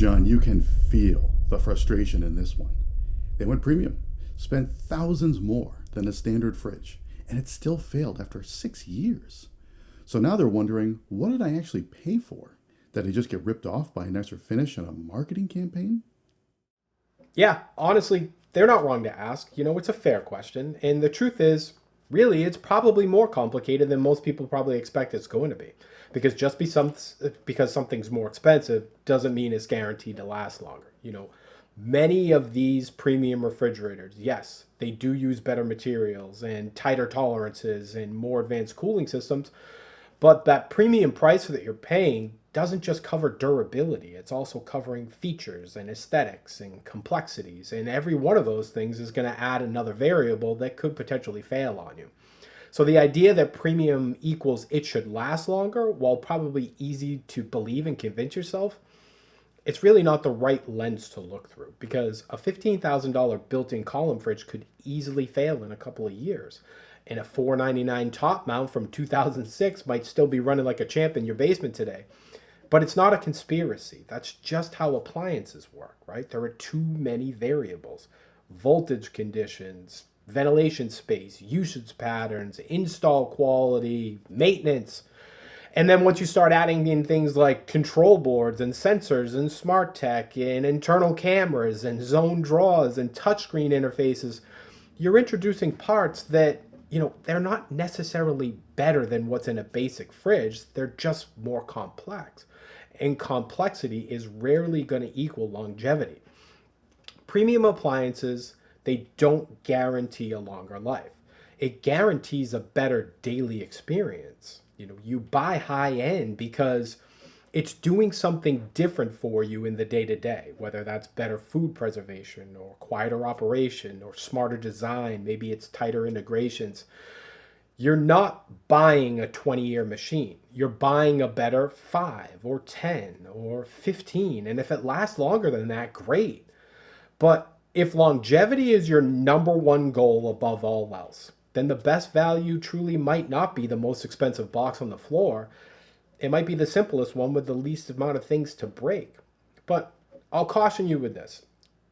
John, you can feel the frustration in this one. They went premium, spent thousands more than a standard fridge, and it still failed after 6 years. So now they're wondering, what did I actually pay for? Did I just get ripped off by an extra finish in a marketing campaign? Yeah, honestly, they're not wrong to ask. It's a fair question. And the truth is, really, it's probably more complicated than most people probably expect it's going to be. Because something's more expensive doesn't mean it's guaranteed to last longer. Many of these premium refrigerators, yes, they do use better materials and tighter tolerances and more advanced cooling systems, but that premium price that you're paying doesn't just cover durability. It's also covering features and aesthetics and complexities. And every one of those things is going to add another variable that could potentially fail on you. So the idea that premium equals it should last longer, while probably easy to believe and convince yourself, it's really not the right lens to look through, because a $15,000 built-in column fridge could easily fail in a couple of years. And a $499 top mount from 2006 might still be running like a champ in your basement today. But it's not a conspiracy. That's just how appliances work, right? There are too many variables: voltage conditions, ventilation space, usage patterns, install quality, maintenance. And then once you start adding in things like control boards and sensors and smart tech and internal cameras and zone draws and touchscreen interfaces, you're introducing parts that, they're not necessarily better than what's in a basic fridge. They're just more complex. And complexity is rarely going to equal longevity. Premium appliances, they don't guarantee a longer life. It guarantees a better daily experience. You buy high end because it's doing something different for you in the day to day, whether that's better food preservation or quieter operation or smarter design, maybe it's tighter integrations. You're not buying a 20-year machine. You're buying a better 5 or 10 or 15. And if it lasts longer than that, great. But if longevity is your number one goal above all else, then the best value truly might not be the most expensive box on the floor. It might be the simplest one with the least amount of things to break. But I'll caution you with this.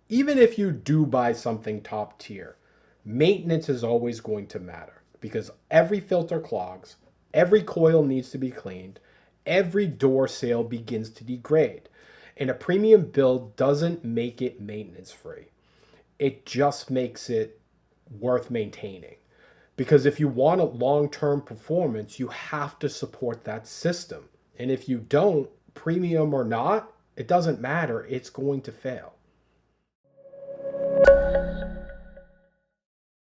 Even if you do buy something top tier, maintenance is always going to matter, because every filter clogs, every coil needs to be cleaned, every door seal begins to degrade. And a premium build doesn't make it maintenance free. It just makes it worth maintaining. Because if you want a long-term performance, you have to support that system. And if you don't, premium or not, it doesn't matter. It's going to fail.